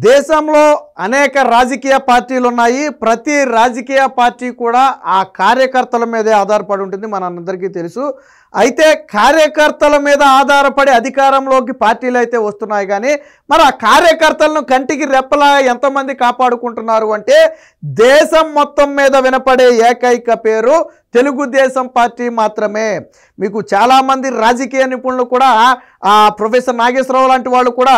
దేశంలో అనేక రాజకీయ పార్టీలు ఉన్నాయి. ప్రతి రాజకీయ పార్టీ కూడా ఆ కార్యకర్తల మీదే ఆధారపడి ఉంటుంది, మనందరికీ తెలుసు. అయితే కార్యకర్తల మీద ఆధారపడి అధికారంలోకి పార్టీలు అయితే వస్తున్నాయి. కానీ మరి ఆ కార్యకర్తలను కంటికి రెప్పలా ఎంతమంది కాపాడుకుంటున్నారు అంటే దేశం మొత్తం మీద వినపడే ఏకైక పేరు తెలుగుదేశం పార్టీ మాత్రమే. మీకు చాలామంది రాజకీయ నిపుణులు కూడా ప్రొఫెసర్ నాగేశ్వరరావు లాంటి వాళ్ళు కూడా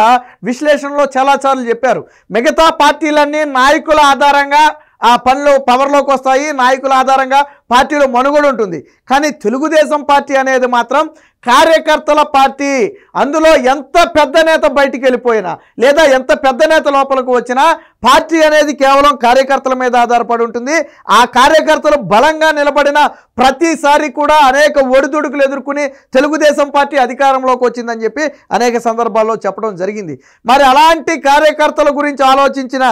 విశ్లేషణలో చాలాసార్లు చెప్పారు, మిగతా పార్టీలన్నీ నాయకుల ఆధారంగా ఆ పనులు పవర్లోకి వస్తాయి, నాయకుల ఆధారంగా పార్టీలో మనుగడ ఉంటుంది. కానీ తెలుగుదేశం పార్టీ అనేది మాత్రం కార్యకర్తల పార్టీ. అందులో ఎంత పెద్ద నేత బయటికి వెళ్ళిపోయినా లేదా ఎంత పెద్ద నేత లోపలికి వచ్చినా పార్టీ అనేది కేవలం కార్యకర్తల మీద ఆధారపడి ఉంటుంది. ఆ కార్యకర్తలు బలంగా నిలబడిన ప్రతిసారి కూడా అనేక ఒడిదుడుకులు ఎదుర్కొని తెలుగుదేశం పార్టీ అధికారంలోకి వచ్చిందని చెప్పి అనేక సందర్భాల్లో చెప్పడం జరిగింది. మరి అలాంటి కార్యకర్తల గురించి ఆలోచించిన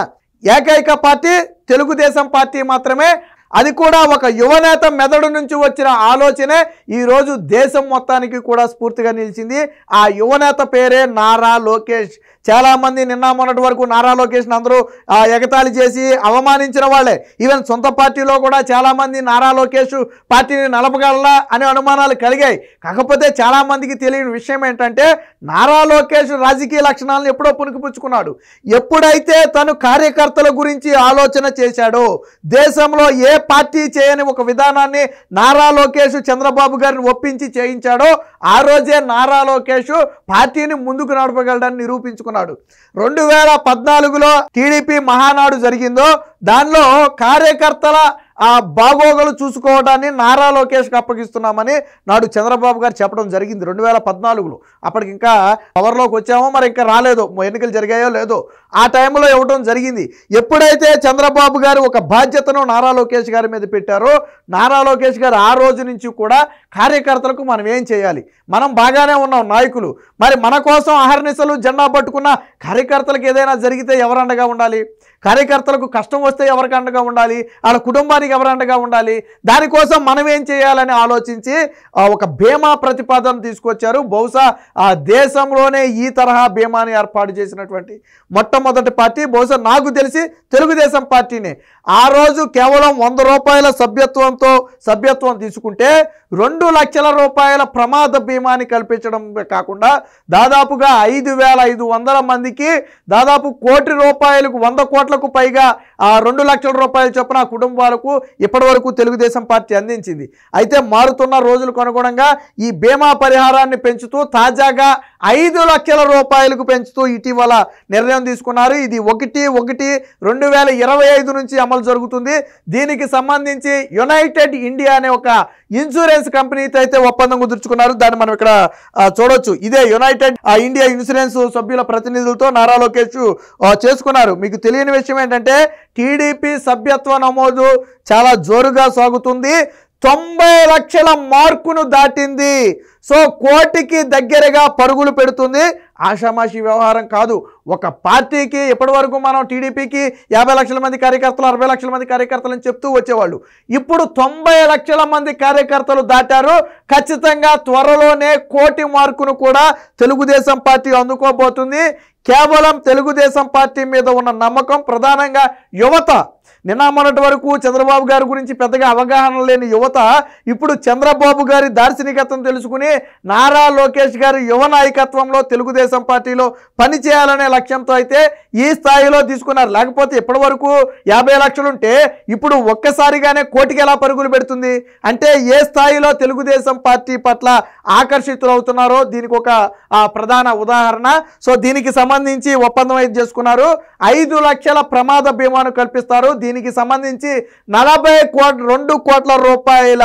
ఏకైక పార్టీ తెలుగుదేశం పార్టీ మాత్రమే. అది కూడా ఒక యువనేత మెదడు నుంచి వచ్చిన ఆలోచనే ఈరోజు దేశం మొత్తానికి కూడా స్ఫూర్తిగా నిలిచింది. ఆ యువనేత పేరే నారా లోకేష్. చాలామంది నిన్న మొన్నటి వరకు నారా లోకేష్ని అందరూ ఎగతాళి చేసి అవమానించిన వాళ్ళే. ఈవెన్ సొంత పార్టీలో కూడా చాలామంది నారా లోకేష్ పార్టీని నలపగలరా అనే అనుమానాలు కలిగాయి. కాకపోతే చాలామందికి తెలియని విషయం ఏంటంటే నారా లోకేష్ రాజకీయ లక్షణాలను ఎప్పుడో పుణికిపుచ్చుకున్నాడు. ఎప్పుడైతే తను కార్యకర్తల గురించి ఆలోచన చేశాడో, దేశంలో ఏ పార్టీ చేయని ఒక విధానాన్ని నారా లోకేష్ చంద్రబాబు గారిని ఒప్పించి చేయించాడో ఆ రోజే నారా లోకేష్ పార్టీని ముందుకు నడపగలడని నిరూపించుకున్నాడు. 2014లో టీడీపీ మహానాడు జరిగిందో దానిలో కార్యకర్తల బాగోగులు చూసుకోవడాన్ని నారా లోకేష్కి అప్పగిస్తున్నామని నాడు చంద్రబాబు గారు చెప్పడం జరిగింది 2014లో. అప్పటికి ఇంకా పవర్లోకి వచ్చామో మరి ఇంకా రాలేదో, ఎన్నికలు జరిగాయో లేదో, ఆ టైంలో ఇవ్వడం జరిగింది. ఎప్పుడైతే చంద్రబాబు గారు ఒక బాధ్యతను నారా లోకేష్ గారి మీద పెట్టారో నారా లోకేష్ గారు ఆ రోజు నుంచి కూడా కార్యకర్తలకు మనం ఏం చేయాలి, మనం బాగానే ఉన్నాం నాయకులు, మరి మన కోసం అహర్నిశలు జెండా పట్టుకున్న కార్యకర్తలకు ఏదైనా జరిగితే ఎవరు అండగా ఉండాలి, కార్యకర్తలకు కష్టం వస్తే ఎవరికి అండగా ఉండాలి, వాళ్ళ కుటుంబానికి ఎవరు అండగా ఉండాలి, దానికోసం మనం ఏం చేయాలని ఆలోచించి ఒక బీమా ప్రతిపాదన తీసుకొచ్చారు. బహుశా ఆ దేశంలోనే ఈ తరహా బీమాని ఏర్పాటు చేసినటువంటి మొట్టమొదటి పార్టీ బహుశా నాకు తెలిసి తెలుగుదేశం పార్టీనే. ఆ రోజు కేవలం 100 రూపాయల సభ్యత్వం తీసుకుంటే 2 లక్షల రూపాయల ప్రమాద బీమాని కల్పించడం కాకుండా దాదాపుగా 5,500 మందికి దాదాపు ₹1,00,00,000 100 కోట్లకు పైగా 2 లక్షల రూపాయల చొప్పున కుటుంబాలకు ఇప్పటి వరకు తెలుగుదేశం పార్టీ అందించింది. అయితే మారుతున్న రోజులకు అనుగుణంగా ఈ బీమా పరిహారాన్ని పెంచుతూ తాజాగా 5 లక్షల రూపాయలకు పెంచుతూ ఇటీవల నిర్ణయం తీసుకున్నారు. ఇది 1/1/2025 నుంచి అమలు జరుగుతుంది. దీనికి సంబంధించి యునైటెడ్ ఇండియా అనే ఒక ఇన్సూరెన్స్ కంపెనీతో అయితే ఒప్పందం కుదుర్చుకున్నారు. దాన్ని మనం ఇక్కడ చూడొచ్చు. ఇదే యునైటెడ్ ఇండియా ఇన్సూరెన్స్ సభ్యుల ప్రతినిధులతో నారా లోకేష్ చేసుకున్నారు. మీకు తెలియని విషయం ఏంటంటే టీడీపీ సభ్యత్వ నమోదు చాలా జోరుగా సాగుతుంది. 90 లక్షల మార్కును దాటింది. సో 1 కోటికి దగ్గరగా పరుగులు పెడుతుంది. ఆషామాషి వ్యవహారం కాదు. ఒక పార్టీకి ఇప్పటి వరకు మనం టీడీపీకి 50 లక్షల మంది కార్యకర్తలు, 60 లక్షల మంది కార్యకర్తలని చెప్తూ వచ్చేవాళ్ళు. ఇప్పుడు 90 లక్షల మంది కార్యకర్తలు దాటారు. ఖచ్చితంగా త్వరలోనే 1 కోటి మార్కును కూడా తెలుగుదేశం పార్టీ అందుకోబోతుంది. కేవలం తెలుగుదేశం పార్టీ మీద ఉన్న నమ్మకం ప్రధానంగా యువత. నిన్న మొన్నటి వరకు చంద్రబాబు గారి గురించి పెద్దగా అవగాహన లేని యువత ఇప్పుడు చంద్రబాబు గారి దార్శనికతను తెలుసుకుని నారా లోకేష్ గారి యువ నాయకత్వంలో తెలుగుదేశం పార్టీలో పనిచేయాలనే లక్ష్యంతో అయితే ఈ స్థాయిలో తీసుకున్నారు. లేకపోతే ఇప్పటి వరకు 50 లక్షలుంటే ఇప్పుడు ఒక్కసారిగానే 1 కోటికి ఎలా పరుగులు పెడుతుంది అంటే ఏ స్థాయిలో తెలుగుదేశం పార్టీ పట్ల ఆకర్షితులవుతున్నారో దీనికి ఒక ప్రధాన ఉదాహరణ. సో దీనికి సంబంధించి ఒప్పందం అయితే చేసుకున్నారు. 5 లక్షల ప్రమాద బీమాను కల్పిస్తారు. దీనికి సంబంధించి 2 కోట్ల రూపాయల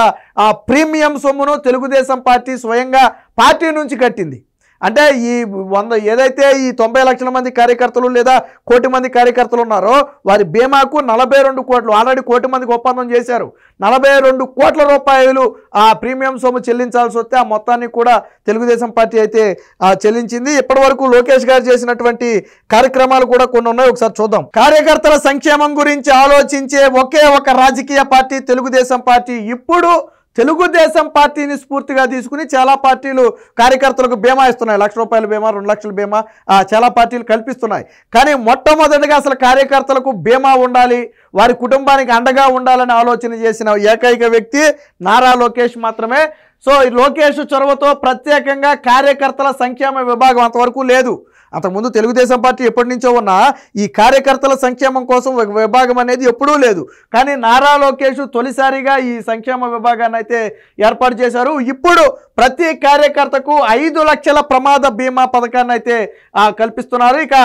ప్రీమియం సొమ్మును తెలుగుదేశం పార్టీ స్వయంగా పార్టీ నుంచి కట్టింది. అంటే ఈ 100 ఏదైతే ఈ 90 లక్షల మంది కార్యకర్తలు లేదా 1 కోటి మంది కార్యకర్తలు ఉన్నారో వారి బీమాకు 42 కోట్లు ఆల్రెడీ 1 కోటి మందికి ఒప్పందం చేశారు. 42 కోట్ల రూపాయలు ప్రీమియం సొమ్ము చెల్లించాల్సి వస్తే ఆ మొత్తాన్ని కూడా తెలుగుదేశం పార్టీ అయితే చెల్లించింది. ఇప్పటి వరకు లోకేష్ గారు చేసినటువంటి కార్యక్రమాలు కూడా కొన్ని ఉన్నాయి, ఒకసారి చూద్దాం. కార్యకర్తల సంక్షేమం గురించి ఆలోచించే ఒకే ఒక రాజకీయ పార్టీ తెలుగుదేశం పార్టీ. ఇప్పుడు తెలుగుదేశం పార్టీని స్ఫూర్తిగా తీసుకుని చాలా పార్టీలు కార్యకర్తలకు బీమా ఇస్తున్నాయి. 1 లక్ష రూపాయల బీమా, 2 లక్షల బీమా చాలా పార్టీలు కల్పిస్తున్నాయి. కానీ మొట్టమొదటిగా అసలు కార్యకర్తలకు బీమా ఉండాలి, వారి కుటుంబానికి అండగా ఉండాలని ఆలోచన చేసిన ఏకైక వ్యక్తి నారా లోకేష్ మాత్రమే. సో ఈ లోకేష్ చొరవతో ప్రత్యేకంగా కార్యకర్తల సంక్షేమ విభాగం అంతవరకు లేదు. అంతకుముందు తెలుగుదేశం పార్టీ ఎప్పటి నుంచో ఉన్న ఈ కార్యకర్తల సంక్షేమం కోసం విభాగం అనేది ఎప్పుడూ లేదు. కానీ నారా లోకేష్ తొలిసారిగా ఈ సంక్షేమ విభాగాన్ని అయితే ఏర్పాటు చేశారు. ఇప్పుడు ప్రతి కార్యకర్తకు 5 లక్షల ప్రమాద బీమా పథకాన్ని అయితే కల్పిస్తున్నారు. ఇక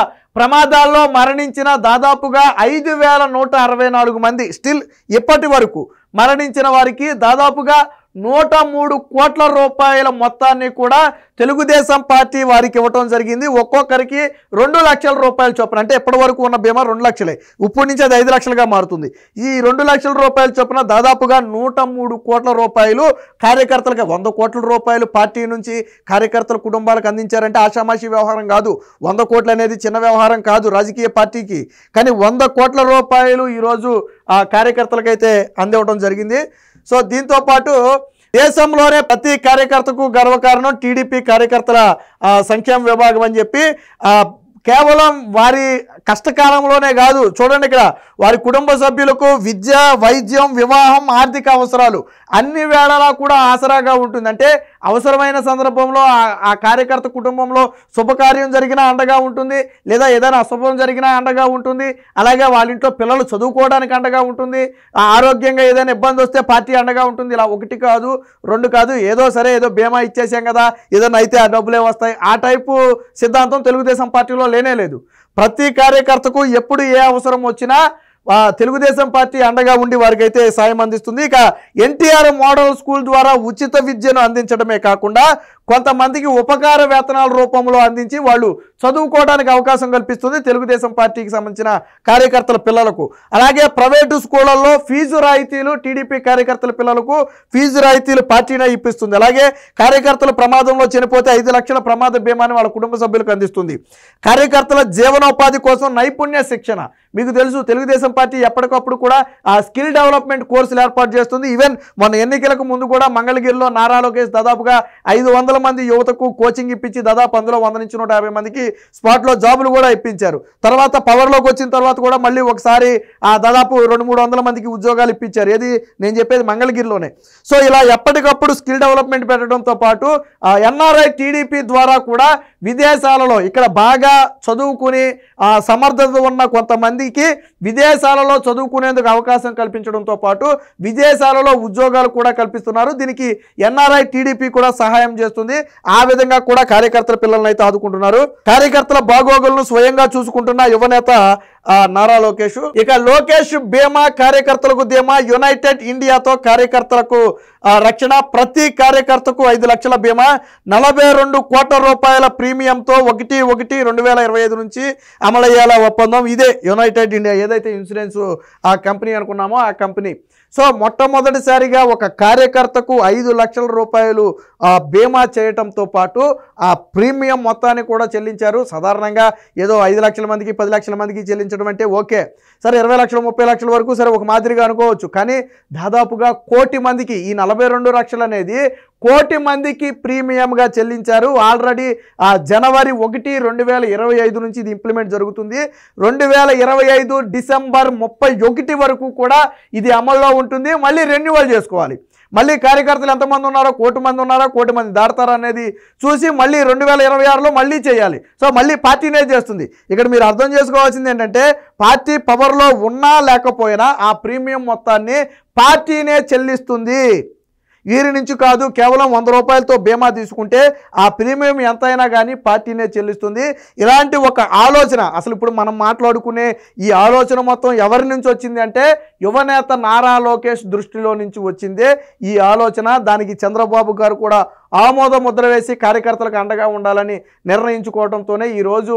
ప్రమాదాల్లో మరణించిన దాదాపుగా 5,164 మంది స్టిల్ ఇప్పటి వరకు మరణించిన వారికి దాదాపుగా 103 కోట్ల రూపాయల మొత్తాన్ని కూడా తెలుగుదేశం పార్టీ వారికి ఇవ్వటం జరిగింది. ఒక్కొక్కరికి 2 లక్షల రూపాయల చొప్పున, అంటే ఎప్పటి వరకు ఉన్న బీమా 2 లక్షలే, ఇప్పటి నుంచి అది 5 లక్షలుగా మారుతుంది. ఈ 2 లక్షల రూపాయల చొప్పున దాదాపుగా 103 కోట్ల రూపాయలు కార్యకర్తలకు, 100 కోట్ల రూపాయలు పార్టీ నుంచి కార్యకర్తల కుటుంబాలకు అందించారంటే ఆషామాషి వ్యవహారం కాదు. 100 కోట్లు అనేది చిన్న వ్యవహారం కాదు రాజకీయ పార్టీకి. కానీ 100 కోట్ల రూపాయలు ఈరోజు ఆ కార్యకర్తలకైతే అందివ్వడం జరిగింది. సో దీంతో పాటు దేశంలోనే ప్రతి కార్యకర్తకు గర్వకారణం టీడీపీ కార్యకర్తల సంక్షేమ విభాగం అని చెప్పి కేవలం వారి కష్టకాలంలోనే కాదు, చూడండి ఇక్కడ వారి కుటుంబ సభ్యులకు విద్య, వైద్యం, వివాహం, ఆర్థిక అవసరాలు అన్ని వేళలా కూడా ఆసరాగా ఉంటుంది. అంటే అవసరమైన సందర్భంలో ఆ కార్యకర్త కుటుంబంలో శుభకార్యం జరిగినా అండగా ఉంటుంది, లేదా ఏదైనా అశుభం జరిగినా అండగా ఉంటుంది. అలాగే వాళ్ళ ఇంట్లో పిల్లలు చదువుకోవడానికి అండగా ఉంటుంది, ఆరోగ్యంగా ఏదైనా ఇబ్బంది వస్తే పార్టీ అండగా ఉంటుంది. ఇలా 1 కాదు 2 కాదు, ఏదో సరే ఏదో బీమా ఇచ్చేసాం కదా, ఏదైనా అయితే ఆ డబ్బులే వస్తాయి, ఆ టైపు సిద్ధాంతం తెలుగుదేశం పార్టీలో లేనే లేదు. ప్రతి కార్యకర్తకు ఎప్పుడు ఏ అవసరం వచ్చినా తెలుగుదేశం పార్టీ అండగా ఉండి వారికి అయితే సాయం అందిస్తుంది. ఇక ఎన్టీఆర్ మోడల్ స్కూల్ ద్వారా ఉచిత విద్యను అందించడమే కాకుండా కొంతమందికి ఉపకార వేతనాల రూపంలో అందించి వాళ్ళు చదువుకోవడానికి అవకాశం కల్పిస్తుంది తెలుగుదేశం పార్టీకి సంబంధించిన కార్యకర్తల పిల్లలకు. అలాగే ప్రైవేటు స్కూళ్ళల్లో ఫీజు రాయితీలు టీడీపీ కార్యకర్తల పిల్లలకు ఫీజు రాయితీలు పార్టీనే ఇప్పిస్తుంది. అలాగే కార్యకర్తలు ప్రమాదంలో చనిపోతే 5 లక్షల ప్రమాద బీమాని వాళ్ళ కుటుంబ సభ్యులకు అందిస్తుంది. కార్యకర్తల జీవనోపాధి కోసం నైపుణ్య శిక్షణ, మీకు తెలుసు తెలుగుదేశం పార్టీ ఎప్పటికప్పుడు కూడా ఆ స్కిల్ డెవలప్మెంట్ కోర్సులు ఏర్పాటు చేస్తుంది. ఈవెన్ మొన్న ఎన్నికలకు ముందు కూడా మంగళగిరిలో నారా లోకేష్ దాదాపుగా 500 మంది యువతకు కోచింగ్ ఇప్పించి దాదాపు అందులో 100 నుంచి 150 మందికి స్పాట్లో జాబులు కూడా ఇప్పించారు. తర్వాత పవర్లోకి వచ్చిన తర్వాత కూడా మళ్ళీ ఒకసారి దాదాపు 200-300 మందికి ఉద్యోగాలు ఇప్పించారు. ఏది నేను చెప్పేది మంగళగిరిలోనే. సో ఇలా ఎప్పటికప్పుడు స్కిల్ డెవలప్మెంట్ పెట్టడంతో పాటు ఎన్ఆర్ఐ టీడీపీ ద్వారా కూడా విదేశాలలో ఇక్కడ బాగా చదువుకుని సమర్థత ఉన్న కొంతమందికి విదేశాలలో చదువుకునేందుకు అవకాశం కల్పించడంతో పాటు విదేశాలలో ఉద్యోగాలు కూడా కల్పిస్తున్నారు. దీనికి ఎన్ఆర్ఐ టీడీపీ కూడా సహాయం చేస్తుంది. ఆ విధంగా కూడా కార్యకర్తల పిల్లలను అయితే ఆదుకుంటున్నారు. కార్యకర్తల బాగోగులను స్వయంగా చూసుకుంటున్న యువనేత నారా లోకేష్. ఇక లోకేష్ బీమా కార్యకర్తలకు ధీమా, యునైటెడ్ ఇండియాతో కార్యకర్తలకు రక్షణ. ప్రతి కార్యకర్తకు 5 లక్షల బీమా, 42 కోట్ల రూపాయల ప్రీమియంతో 1/1/2025 నుంచి అమలయ్యేలా ఒప్పందం. ఇదే యునైటెడ్ ఇండియా, ఏదైతే ఇన్సూరెన్స్ ఆ కంపెనీ అనుకున్నామో ఆ కంపెనీ. సో మొట్టమొదటిసారిగా ఒక కార్యకర్తకు 5 లక్షల రూపాయలు బీమా చేయటంతో పాటు ఆ ప్రీమియం మొత్తాన్ని కూడా చెల్లించారు. సాధారణంగా ఏదో 5 లక్షల మందికి 10 లక్షల మందికి చెల్లించడం అంటే ఓకే, సరే 20 లక్షలు 30 లక్షల వరకు సరే ఒక మాదిరిగా అనుకోవచ్చు. కానీ దాదాపుగా 1 కోటి మందికి ఈ 42 లక్షలు అనేది 1 కోటి మందికి ప్రీమియంగా చెల్లించారు. ఆల్రెడీ జనవరి 1, 2025 నుంచి ఇది ఇంప్లిమెంట్ జరుగుతుంది. 2025 డిసెంబర్ 31 వరకు కూడా ఇది అమల్లో ఉంటుంది. మళ్ళీ రెన్యువల్ చేసుకోవాలి. మళ్ళీ కార్యకర్తలు ఎంతమంది ఉన్నారో, 1 కోటి మంది ఉన్నారో, 1 కోటి మంది దాడతారా అనేది చూసి మళ్ళీ 2026లో మళ్ళీ చేయాలి. సో మళ్ళీ పార్టీనే చేస్తుంది. ఇక్కడ మీరు అర్థం చేసుకోవాల్సింది ఏంటంటే పార్టీ పవర్లో ఉన్నా లేకపోయినా ఆ ప్రీమియం మొత్తాన్ని పార్టీనే చెల్లిస్తుంది. వీరి నుంచి కాదు, కేవలం 100 రూపాయలతో బీమా తీసుకుంటే ఆ ప్రీమియం ఎంతైనా కానీ పార్టీనే చెల్లిస్తుంది. ఇలాంటి ఒక ఆలోచన అసలు ఇప్పుడు మనం మాట్లాడుకునే ఈ ఆలోచన మొత్తం ఎవరి నుంచి వచ్చింది అంటే యువనేత నారా లోకేష్ దృష్టిలో నుంచి వచ్చిందే ఈ ఆలోచన. దానికి చంద్రబాబు గారు కూడా ఆమోద ముద్ర వేసి కార్యకర్తలకు అండగా ఉండాలని నిర్ణయించుకోవడంతోనే ఈరోజు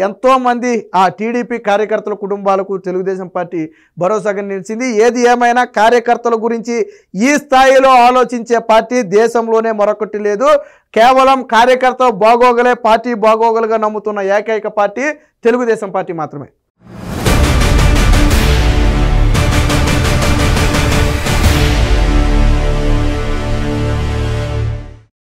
ఎంతోమంది టీడీపీ కార్యకర్తల కుటుంబాలకు తెలుగుదేశం పార్టీ భరోసాగా నిలిచింది. ఏది ఏమైనా కార్యకర్తల గురించి ఈ స్థాయిలో ఆలోచించే పార్టీ దేశంలోనే మరొకటి లేదు. కేవలం కార్యకర్తల బాగోగులే పార్టీ బాగోగులుగా నమ్ముతున్న ఏకైక పార్టీ తెలుగుదేశం పార్టీ మాత్రమే.